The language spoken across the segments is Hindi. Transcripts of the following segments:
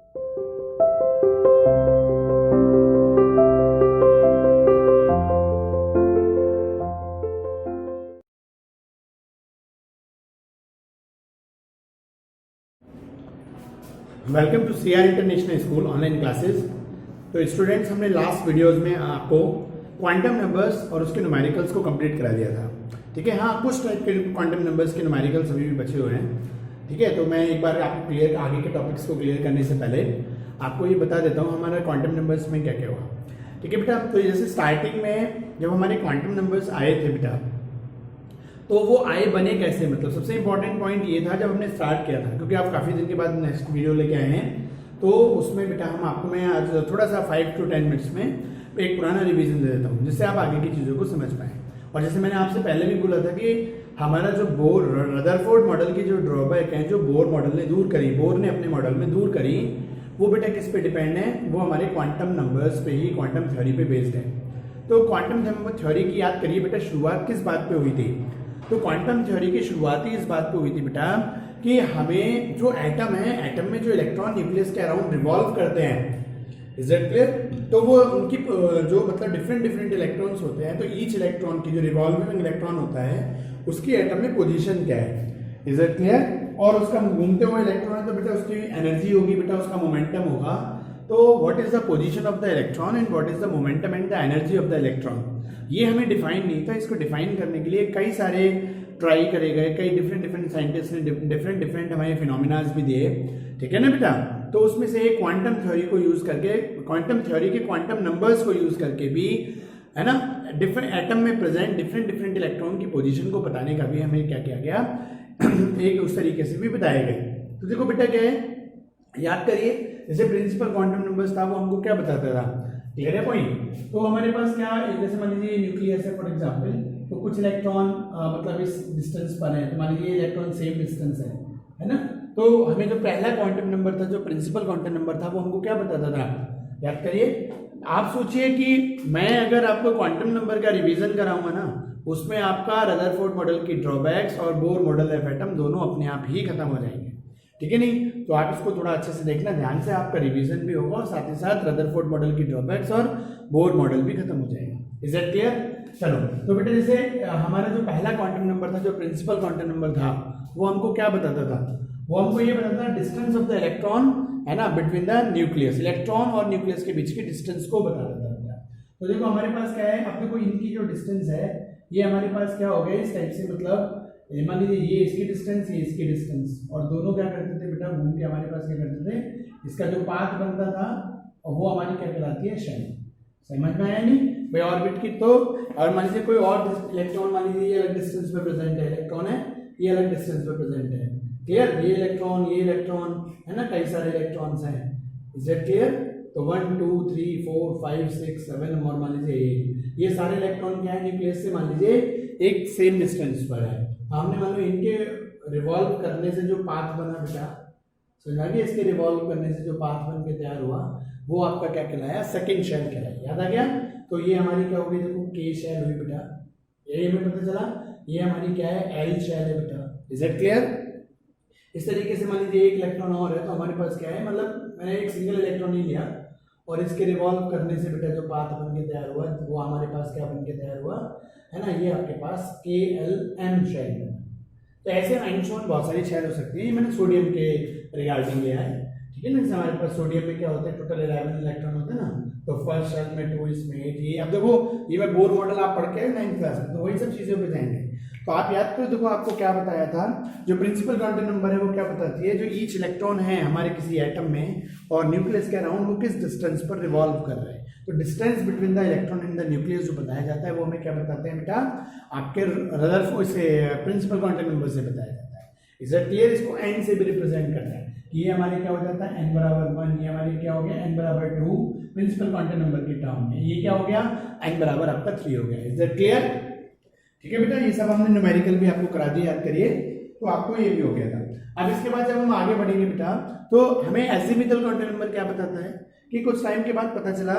Welcome to CR international school online classes. तो स्टूडेंट्स, हमने लास्ट वीडियोस में आपको क्वांटम नंबर्स और उसके न्यूमेरिकल्स को कंप्लीट करा दिया था। ठीक है, हाँ, कुछ टाइप के क्वांटम नंबर्स के न्यूमेरिकल्स अभी भी बचे हुए हैं। ठीक है, तो मैं एक बार आपको क्लियर आगे के टॉपिक्स को क्लियर करने से पहले आपको ये बता देता हूँ हमारा क्वांटम नंबर्स में क्या क्या हुआ। ठीक है बेटा, तो जैसे स्टार्टिंग में जब हमारे क्वांटम नंबर्स आए थे बेटा, तो वो आए बने कैसे, मतलब सबसे इंपॉर्टेंट पॉइंट ये था जब हमने स्टार्ट किया था, क्योंकि आप काफ़ी दिन के बाद नेक्स्ट वीडियो लेके आए हैं, तो उसमें बेटा हम आपको मैं आज थोड़ा सा 5 to 10 मिनट्स में एक पुराना रिवीजन दे देता हूँ, जिससे आप आगे की चीज़ों को समझ पाएँ। और जैसे मैंने आपसे पहले भी बोला था कि हमारा जो रदरफोर्ड मॉडल की जो ड्रॉबैक है, जो बोर मॉडल ने दूर करी, बोर ने अपने मॉडल में दूर करी, वो बेटा किस पे डिपेंड है, वो हमारे क्वांटम नंबर्स पे ही, क्वांटम थ्योरी पे बेस्ड है। तो क्वांटम थ्योरी की याद करिए बेटा, शुरुआत किस बात पे हुई थी? तो क्वांटम थ्योरी की शुरुआत ही इस बात पे हुई थी बेटा कि हमें जो एटम है, एटम में जो इलेक्ट्रॉन न्यूक्लियस के अराउंड रिवॉल्व करते हैं, इज इट क्लियर? तो वो उनकी जो मतलब डिफरेंट इलेक्ट्रॉन्स होते हैं, तो ईच इलेक्ट्रॉन की जो रिवॉल्विंग इलेक्ट्रॉन होता है उसकी एटम में पोजीशन क्या है, इज इट क्लियर? और उसका घूमते हुए इलेक्ट्रॉन है तो बेटा उसकी एनर्जी होगी, बेटा उसका मोमेंटम होगा। तो what is the position of the electron and what is the momentum and the energy of the electron, ये हमें डिफाइन नहीं था। इसको डिफाइन करने के लिए कई सारे ट्राई करे गए, कई डिफरेंट साइंटिस्ट ने डिफरेंट हमारे फिनोमिनाज भी दिए। ठीक है ना बेटा? तो उसमें से एक क्वांटम थ्योरी को यूज करके, क्वांटम थ्योरी के क्वांटम नंबर्स को यूज करके भी, है ना, डिफरेंट एटम में प्रेजेंट डिफरेंट इलेक्ट्रॉन की पोजीशन को बताने का भी हमें क्या किया गया एक उस तरीके से भी बताया गया। तो देखो बेटा क्या है, याद करिए, जैसे प्रिंसिपल क्वांटम नंबर्स था वो हमको क्या बताता था, क्लियर है पॉइंट? तो हमारे पास क्या, जैसे मान लीजिए न्यूक्लियस है फॉर एग्जांपल, तो कुछ इलेक्ट्रॉन मतलब इस डिस्टेंस पर है, तो मान लीजिए इलेक्ट्रॉन सेम डिस्टेंस है ना? तो हमें जो पहला क्वांटम नंबर था, जो प्रिंसिपल क्वांटम नंबर था, वो हमको क्या बताता था, याद करिए। आप सोचिए कि मैं अगर आपको क्वांटम नंबर का रिवीजन कराऊंगा ना, उसमें आपका रदरफोर्ड मॉडल की ड्रॉबैक्स और बोर मॉडल ऑफ एटम दोनों अपने आप ही खत्म हो जाएंगे। ठीक है नहीं? तो आप इसको थोड़ा अच्छे से देखना, ध्यान से, आपका रिवीजन भी होगा और साथ ही साथ रदरफोर्ड मॉडल की ड्रॉबैक्स और बोर मॉडल भी खत्म हो जाएगा। Is that clear? चलो, तो बेटा जैसे हमारा जो पहला क्वांटम नंबर था, जो प्रिंसिपल क्वांटम नंबर था, वो हमको क्या बताता था? वो हमको ये बताता था डिस्टेंस ऑफ द इलेक्ट्रॉन, है ना, बिटवीन द न्यूक्लियस, इलेक्ट्रॉन और न्यूक्लियस के बीच की डिस्टेंस को बताता था। तो देखो हमारे पास क्या है, अब देखो इनकी जो डिस्टेंस है, ये हमारे पास क्या हो गया इस टाइप से, मतलब मान लीजिए ये इसकी डिस्टेंस, ये इसकी डिस्टेंस, और दोनों क्या करते थे बेटा, घूम के हमारे पास क्या करते थे, इसका जो पाथ बनता था और वो हमारी क्या कहलाती है, शेल। समझ में आया नहीं भाई ऑर्बिट की? तो और मान लीजिए कोई और इलेक्ट्रॉन, मान लीजिए ये अलग डिस्टेंस पे प्रेजेंट है, इलेक्ट्रॉन है, ये अलग डिस्टेंस पे प्रेजेंट है, क्लियर? ये इलेक्ट्रॉन है ना, कई सारे इलेक्ट्रॉन्स हैं, इज इट क्लियर? तो 1 2 3 4 5 6 7 और मान लीजिए ये सारे इलेक्ट्रॉन क्या है, न्यूक्लियस से मान लीजिए एक सेम डिस्टेंस पर है। हमने मान लो इनके रिवॉल्व करने से जो पाथ बना बेटा, समझ आ गया? इसके रिवॉल्व करने से जो पाथ बन के तैयार हुआ, वो आपका क्या कहलाया, सेकंड शेल कहलाया। याद आ गया? तो ये हमारी क्या होगी, देखो के शेल हुई बेटा, ये हमें पता चला, ये हमारी क्या है, एल शेल है बेटा। Is it clear? इस तरीके से मान लीजिए एक इलेक्ट्रॉन और है, तो हमारे पास क्या है, मतलब मैंने एक सिंगल इलेक्ट्रॉन ही लिया और इसके रिवॉल्व करने से बेटा जो पाथ बन के तैयार हुआ, वो हमारे पास क्या बन के तैयार हुआ, है ना, ये आपके पास KLM शेल है। तो ऐसे आइंस्टाइन बहुत सारी शेल हो सकती है, मैंने सोडियम के रिगार्डिंग लिया है। ठीक है ना? जैसे हमारे पास सोडियम में क्या होता है, टोटल 11 इलेक्ट्रॉन होते हैं ना, तो फर्स्ट शेल में 2, इसमें 8, ये अब देखो ये मैं बोर मॉडल आप पढ़ के 9th क्लास में, तो वही सब चीज़ों पे जाएंगे। तो आप याद करो, देखो आपको क्या बताया था, जो प्रिंसिपल क्वांटम नंबर है वो क्या बताती है, जो ईच इलेक्ट्रॉन है हमारे किसी एटम में और न्यूक्लियस के अराउंड वो किस डिस्टेंस पर रिवॉल्व कर रहा है। तो distance between the electron and the nucleus जो बताया जाता है, वो हमें क्या बताते हैं बेटा, आपके रदरफोर्ड से प्रिंसिपल क्वांटम नंबर से बताया जाता है। Is it clear? इसको n से भी रिप्रेजेंट करता है कि ये हमारे क्या हो जाता है, n बराबर 1, ये हमारे क्या हो गया, n बराबर 2 प्रिंसिपल क्वांटम नंबर के टर्म में, ये क्या हो गया, n बराबर आपका 3 हो गया। Is it clear? ठीक है बेटा, ये सब हमने न्यूमेरिकल भी आपको करा दिया, याद करिए, तो आपको ये भी हो गया था। अब इसके बाद जब हम आगे बढ़ेंगे बेटा, तो हमें एजिमुथल क्वांटम नंबर क्या बताता है कि कुछ टाइम के बाद पता चला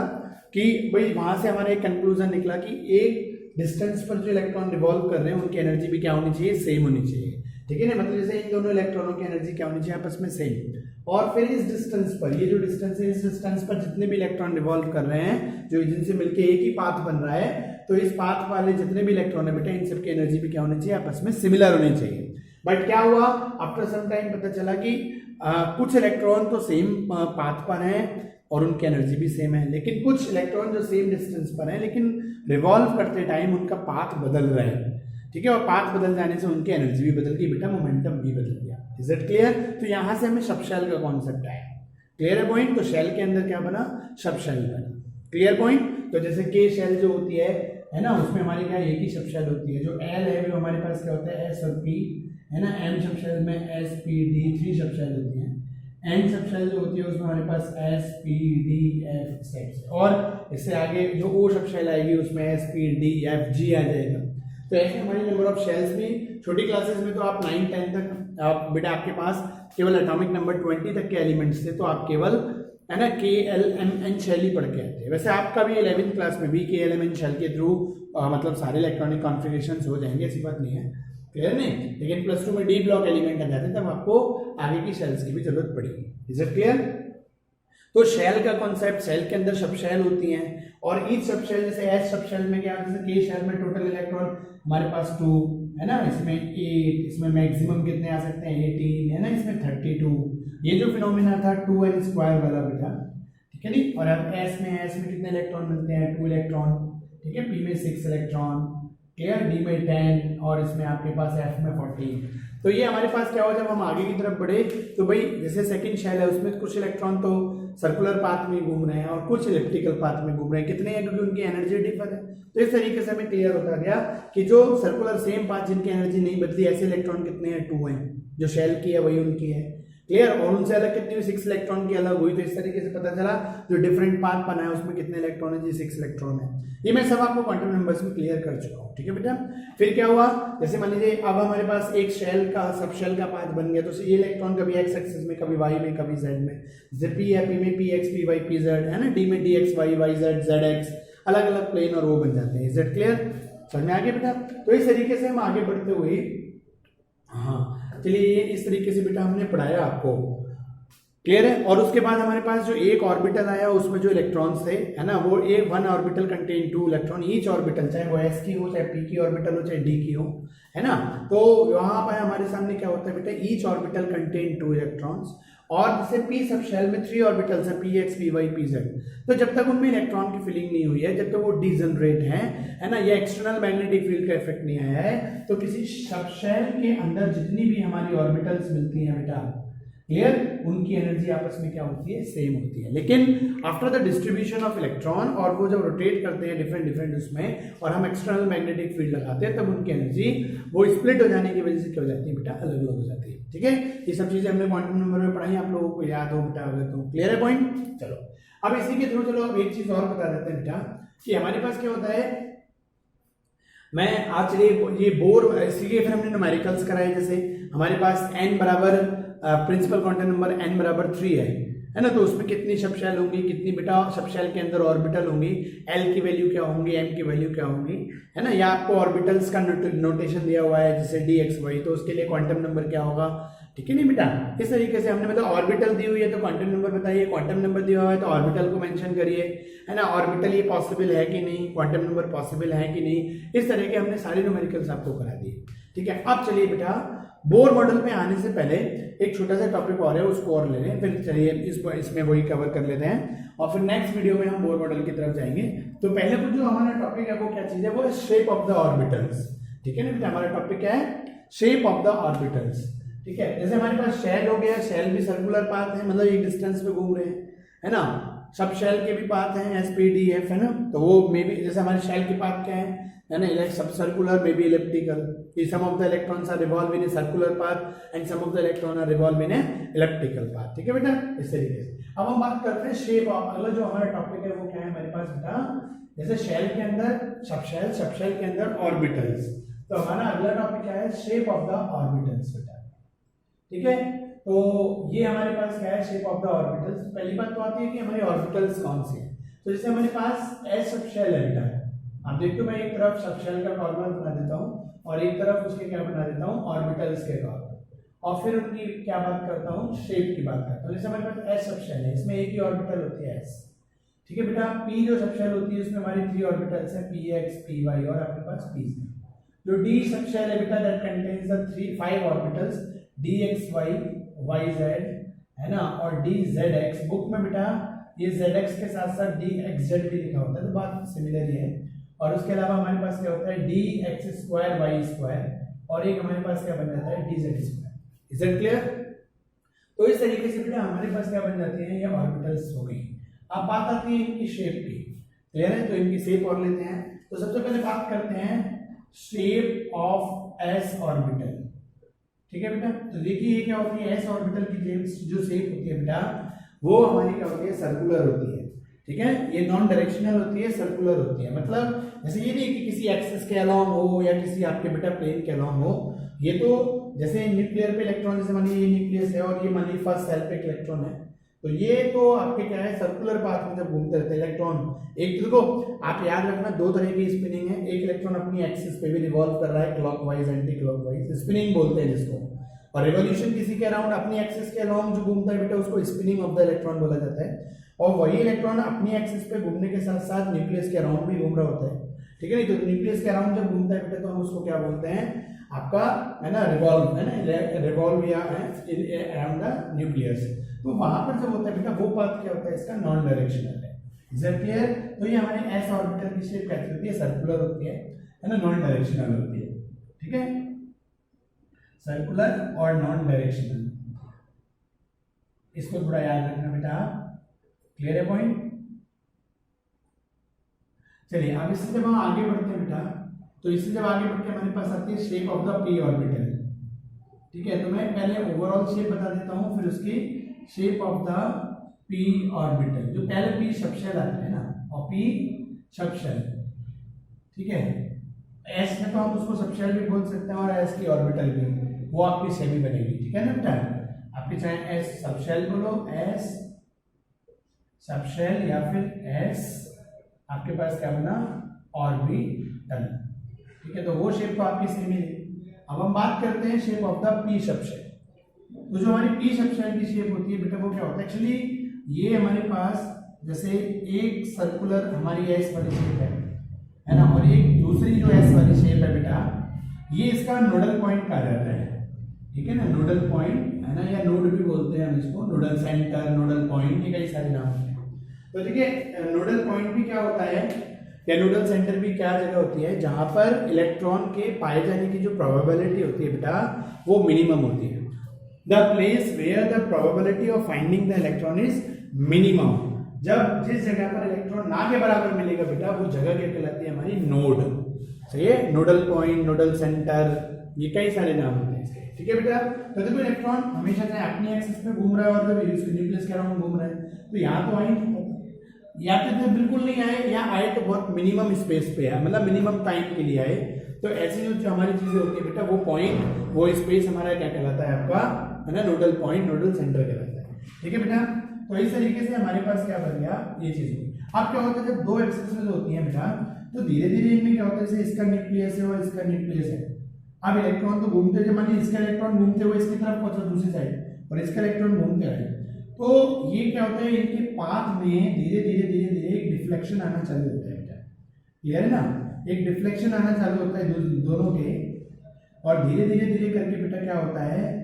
कि भाई वहां से हमारा एक कंक्लूजन निकला कि एक डिस्टेंस पर जो इलेक्ट्रॉन रिवॉल्व कर रहे हैं उनकी एनर्जी भी क्या होनी चाहिए, सेम होनी चाहिए। ठीक है ना, मतलब जैसे इन दोनों इलेक्ट्रॉनों की एनर्जी क्या होनी चाहिए आपस में सेम। और फिर इस डिस्टेंस पर, ये जो डिस्टेंस है, इस डिस्टेंस पर जितने भी इलेक्ट्रॉन रिवॉल्व कर रहे हैं, जो जिनसे मिलके एक ही पाथ बन रहा है, तो इस पाथ वाले जितने भी इलेक्ट्रॉन है बेटा, इन सबकी एनर्जी भी क्या होनी चाहिए, आपस में सिमिलर होनी चाहिए। बट क्या हुआ, आफ्टर सम टाइम पता चला कि कुछ इलेक्ट्रॉन तो सेम पाथ पर हैं और उनकी एनर्जी भी सेम है, लेकिन कुछ इलेक्ट्रॉन जो सेम डिस्टेंस पर हैं लेकिन रिवॉल्व करते टाइम उनका पाथ बदल रहा है। ठीक है, और पाथ बदल जाने से उनकी एनर्जी भी बदल गई बेटा, मोमेंटम भी बदल गया। Is it clear? तो यहां से हमें सब शेल का कॉन्सेप्ट आया। क्लियर है पॉइंट? तो शेल के अंदर क्या बना, सब शेल बना। Clear point? तो जैसे के शेल जो होती है ना, उसमें हमारी क्या एक ही सब शेल होती है। जो एल है वो हमारे पास क्या होता है, एस और पी है ना। एम सब शेल में एस पी डी 3 सब शेल होती है। एन सब शेल जो होती है उसमें हमारे पास S P D F sets, और इससे आगे जो ओ सब शेल आएगी उसमें S P D F G आ जाएगा। तो ऐसे हमारी नंबर ऑफ शेल्स भी छोटी क्लासेस में तो आप 9-10 तक आप बेटा आपके पास केवल एटॉमिक नंबर 20 तक के एलिमेंट्स थे, तो आप केवल है ना के एल एम एन शेल ही पढ़ के आते हैं। वैसे आपका भी 11th क्लास में भी के एल एम एन शेल के थ्रू मतलब सारे इलेक्ट्रॉनिक कॉन्फ़िगरेशंस हो जाएंगे, ऐसी बात नहीं है। क्लियर नहीं? लेकिन +2 में डी ब्लॉक एलिमेंट आ जाते हैं, तब आपको आगे की शेल्स की भी जरूरत पड़ेगी। Is it clear? तो शेल का कॉन्सेप्ट, शेल के अंदर सब शेल होती हैं और ईच सब शेल, जैसे एस सब शेल में क्या, जैसे के शेल में टोटल इलेक्ट्रॉन हमारे पास 2 है ना, इसमें 8, इसमें मैक्सिमम कितने आ सकते हैं 18 है ना, इसमें 32। ये जो फिनोमिना था 2n स्क्वायर वाला बेटा, ठीक है नहीं। और अब एस में कितने इलेक्ट्रॉन मिलते हैं, 2 इलेक्ट्रॉन। ठीक है, पी में 6 इलेक्ट्रॉन, क्लियर, डी में 10 और इसमें आपके पास एफ में 14। तो ये हमारे पास क्या हो, जब हम आगे की तरफ बढ़े तो भाई जैसे सेकंड शेल है उसमें कुछ इलेक्ट्रॉन तो सर्कुलर पाथ में घूम रहे हैं और कुछ इलिप्टिकल पाथ में घूम रहे हैं। कितने हैं, क्योंकि उनकी एनर्जी डिफर है। तो इस तरीके से हमें क्लियर होता गया कि जो सर्कुलर सेम पाथ जिनकी एनर्जी नहीं बदली, ऐसे इलेक्ट्रॉन कितने हैं, 2 हैं। जो शेल की है वही उनकी है। क्लियर? और उनसे अलग कितनी हुई, 6 इलेक्ट्रॉन की अलग हुई। तो इस तरीके से पता चला जो डिफरेंट पाथ बना है उसमें कितने इलेक्ट्रॉन है जी, 6 इलेक्ट्रॉन है। ये मैं सब आपको क्वांटम नंबर्स में क्लियर कर चुका हूँ। ठीक है बेटा? फिर क्या हुआ, जैसे मान लीजिए अब हमारे पास एक शेल का सब शेल का पाथ बन गया, तो ये इलेक्ट्रॉन कभी एक्स एक्सिस में, कभी वाई में, कभी जेड में। जैसे पी है, पी में P X P Y P Z है ना, डी में D X Y Y Z Z X, अलग अलग प्लेन और वो बन जाते हैं। Z clear? समझ में आ गया बेटा? तो इस तरीके से हम आगे बढ़ते हुए, हाँ चलिए, ये इस तरीके से बेटा हमने पढ़ाया आपको। क्लियर है? और उसके बाद हमारे पास जो एक ऑर्बिटल आया उसमें जो इलेक्ट्रॉन्स थे है ना, वो एक 1 orbital contain 2 electron. Each orbital, चाहे वो एस की हो, चाहे पी की ऑर्बिटल हो, चाहे डी की हो, है ना। तो वहां पर हमारे सामने क्या होता है बेटा, ईच ऑर्बिटल कंटेन 2 इलेक्ट्रॉन्स। और जैसे पी सब शेल में 3 ऑर्बिटल्स है, P X P Y P Z. तो जब तक उनमें इलेक्ट्रॉन की फिलिंग नहीं हुई है, जब तक वो डिजनरेट है ना, या एक्सटर्नल मैग्नेटिक फील्ड का इफेक्ट नहीं आया है, तो किसी सब शेल के अंदर जितनी भी हमारी ऑर्बिटल्स मिलती हैं बेटा, क्लियर, उनकी एनर्जी आपस में क्या होती है, सेम होती है। लेकिन after the distribution of electron, और वो जब रोटेट करते हैं डिफरेंट डिफरेंट उसमें, और हम एक्सटर्नल मैग्नेटिक फील्ड लगाते हैं, तब उनकी एनर्जी वो स्प्लिट हो जाने की वजह से क्या हो जाती है बेटा, अलग अलग हो जाती है। ठीक है, ये सब चीजें हमने क्वांटम नंबर में पढ़ाई, आप लोगों को याद हो बेटा अगर तो। क्लियर है पॉइंट? चलो अब इसी के थ्रू चलो अब एक चीज और बता देते हैं बेटा कि हमारे पास क्या होता है। मैं आज चलिए ये बोर, इसीलिए फिर हमने न्यूमेरिकल्स कराए। जैसे हमारे पास n बराबर प्रिंसिपल क्वांटम नंबर n बराबर 3 है ना, तो उसमें कितनी सब शेल होंगी, कितनी बेटा सब शेल के अंदर ऑर्बिटल होंगी, l की वैल्यू क्या होंगी, m की वैल्यू क्या होंगी, है ना। या आपको ऑर्बिटल्स का नोटेशन दिया हुआ है जैसे dxy, तो उसके लिए क्वांटम नंबर क्या होगा। ठीक है नहीं बेटा? इस तरीके से हमने मतलब ऑर्बिटल दी हुई है तो क्वांटम नंबर बताइए, क्वांटम नंबर दिया हुआ है तो ऑर्बिटल को मेंशन करिए, है ना। ऑर्बिटल ये पॉसिबल है कि नहीं, क्वांटम नंबर पॉसिबल है कि नहीं, इस तरह के हमने सारे न्यूमेरिकल्स आपको करा दिए। ठीक है, अब चलिए बेटा बोर मॉडल में आने से पहले एक छोटा सा टॉपिक और है, उसको और ले लें, फिर चलिए इसमें वही कवर कर लेते हैं और फिर नेक्स्ट वीडियो में हम बोर मॉडल की तरफ जाएंगे। तो पहले कुछ जो हमारा टॉपिक है वो क्या चीज है, वो है शेप ऑफ द ऑर्बिटल्स। ठीक है ना बेटा, हमारा टॉपिक क्या है, शेप ऑफ द ऑर्बिटल्स। ठीक है, जैसे हमारे पास शेल हो गया, शेल भी सर्कुलर पाथ है, मतलब एक डिस्टेंस पे घूम रहे हैं, है ना। सब शेल के भी पाथ हैं एस पी डी एफ, है ना। तो वो मे बी जैसे हमारे शेल के पाथ क्या है ना, सब circular may be elliptical, some of the electrons are revolve in a circular path and some of the electron are revolve in a elliptical path. ठीक है बेटा, इस तरीके से। अब हम बात करते हैं शेप ऑफ, अगला जो हमारा टॉपिक है वो क्या है हमारे पास बेटा, जैसे शेल के अंदर सब शेल के अंदर ऑर्बिटल्स। तो हमारा अगला टॉपिक क्या है, शेप ऑफ द ऑर्बिटल्स बेटा। ठीक है, तो ये हमारे पास क्या है, शेप ऑफ द ऑर्बिटल्स। पहली बात तो आती है कि हमारी ऑर्बिटल्स कौन सी है। तो जैसे हमारे पास एस सब शेल है बेटा, आप देखते हो मैं एक तरफ सब शेल का फॉर्मूला बना देता हूँ। और एक तरफ उसके क्या बना देता हूँ ऑर्बिटल्स के तौर पर, और फिर उनकी क्या बात करता हूँ शेप की बात करता हूँ। जैसे हमारे पास एस सबशेल है, इसमें एक ही ऑर्बिटल होती है एस, ठीक है बेटा। पी जो सबशेल होती है उसमें हमारी 3 ऑर्बिटल्स है पी एक्स पी वाई और आपके पास पी जेड। जो डी सबशेल है बेटा that contains the 5 orbitals D X Y Y Z है ना, और डी जेड एक्स। बुक में बेटा ये जेड एक्स के साथ साथ डी एक्स जेड भी लिखा होता है, तो बात सिमिलर ही है। और उसके अलावा हमारे पास क्या होता है D X square Y square और एक हमारे पास क्या बन जाता है D Z square. Is it clear? तो इस तरीके से बेटा हमारे पास क्या बन जाती है ये ऑर्बिटल्स हो गई। अब बात आती है इनकी शेप की, क्लियर है? तो इनकी शेप और लेते हैं। तो सबसे पहले बात करते हैं शेप ऑफ एस ऑर्बिटल, ठीक है बेटा। तो देखिए ये क्या होती है एस ऑर्बिटल की जो शेप होती है बेटा वो हमारी क्या होती है सर्कुलर होती है, ठीक है। ये नॉन डायरेक्शनल होती है, सर्कुलर होती है। मतलब जैसे ये नहीं कि किसी एक्सिस के अलोंग हो या किसी आपके बेटा प्लेन के अलोंग हो। ये तो जैसे न्यूक्लियर पे इलेक्ट्रॉन, जैसे मान लीजिए ये न्यूक्लियस है और ये मान लीजिए फर्स्ट सेल पे एक इलेक्ट्रॉन है, तो ये तो आपके क्या है सर्कुलर पाथ में जब घूमते रहते हैं इलेक्ट्रॉन। एक देखो आप याद रखना 2 तरह की स्पिनिंग है, एक इलेक्ट्रॉन अपनी एक्सिस पे भी रिवॉल्व कर रहा है क्लॉकवाइज एंटी क्लॉकवाइज, स्पिनिंग बोलते हैं जिसको। और रिवॉल्यूशन किसी के अराउंड अपनी एक्सिस के अराउंड जो घूमता है बेटा उसको स्पिनिंग ऑफ द इलेक्ट्रॉन बोला जाता है। और वही इलेक्ट्रॉन अपनी एक्सिस पे घूमने के साथ साथ न्यूक्लियस के अराउंड भी घूम रहा होता है, ठीक है नहीं। तो न्यूक्लियस के अराउंड जब घूमता है बेटा तो हम उसको क्या बोलते हैं आपका है ना रिवॉल्व, है ना रिवॉल्व या अराउंड द न्यूक्लियस। तो वहां पर जब होता है बेटा वो पाथ क्या होता है इसका नॉन डायरेक्शनल है। Is that clear? तो ये हमारे एस ऑर्बिटल की शेप कैसी होती है सर्कुलर होती है ना, नॉन डायरेक्शनल होती है, ठीक है। सर्कुलर और नॉन डायरेक्शनल, इसको थोड़ा याद रखना बेटा। क्लियर है पॉइंट? चलिए अब इससे जब हम आगे बढ़ते हैं बेटा, तो इससे जब आगे बढ़ के हमारे पास आती है shape of the P orbital, ठीक है। तो मैं पहले ओवरऑल शेप बता देता हूं फिर उसकी shape of the P orbital. जो पहले पी सबशेल आता है ना और पी सबशेल, ठीक है। एस में तो हम उसको सबशेल भी बोल सकते हैं और एस की ऑर्बिटल भी, वो आपकी सेमी बनेगी, ठीक है ना बेटा। आपके चाहे एस सबशेल बोलो, एस सबशेल, या फिर एस आपके पास क्या बना ऑर्बिटल, ठीक है। तो वो शेप तो आपकी सेमी है। अब हम बात करते हैं shape of the P subshell. तो जो हमारी पी सबशेल की शेप होती है बेटा वो क्या होता है एक्चुअली ये हमारे पास जैसे एक सर्कुलर हमारी एस वाली शेप है ना, और एक दूसरी जो एस वाली शेप है बेटा ये इसका नोडल पॉइंट कहा जाता है, ठीक है ना। नोडल पॉइंट है ना, या नोड भी बोलते हैं हम इसको, नोडल सेंटर, नोडल पॉइंट, ये कई सारे नाम होते हैं। तो ठीक है नोडल पॉइंट भी क्या होता है या नोडल सेंटर भी क्या जगह होती है जहां पर इलेक्ट्रॉन के पाए जाने की जो प्रोबेबिलिटी होती है बेटा वो मिनिमम होती है। The place where the probability of finding the electron is minimum. जब जिस जगह पर इलेक्ट्रॉन ना के बराबर मिलेगा बेटा वो जगह क्या कहलाती है हमारी नोड। सही है, नोडल पॉइंट, नोडल सेंटर, ये कई सारे नाम होते हैं इसके, ठीक है बेटा। तो देखो इलेक्ट्रॉन हमेशा से अपनी एक्सिस पे घूम रहा है और जब न्यूक्लियस के अराउंड घूम रहा है तो यहाँ तो आए या तो बिल्कुल नहीं आए या आए तो बहुत मिनिमम स्पेस पे है, मतलब मिनिमम टाइम के लिए आए। तो ऐसी जो हमारी चीजें होती है बेटा वो पॉइंट वो स्पेस हमारा क्या कहलाता है आपका है ना नोडल पॉइंट, नोडल सेंटर कहलाता है, ठीक है बेटा। तो इस तरीके से हमारे पास क्या बन गया ये चीज हुई। अब क्या होता है जब दो एक्सिस होती है बेटा तो धीरे धीरे इनमें क्या होता है जैसे इसका न्यूक्लियस है और इसका न्यूक्लियस है। अब इलेक्ट्रॉन तो घूमते हुए मान लीजिए इसका इलेक्ट्रॉन घूमते हुए इसकी तरफ पहुंचा दूसरी साइड और इसका इलेक्ट्रॉन घूमते आए, तो ये क्या होता है इनके पाथ में धीरे धीरे एक डिफ्लेक्शन आना चालू होता है बेटा, क्लियर है ना। एक डिफ्लेक्शन आना चालू होता है दोनों के, और धीरे धीरे करके बेटा क्या होता है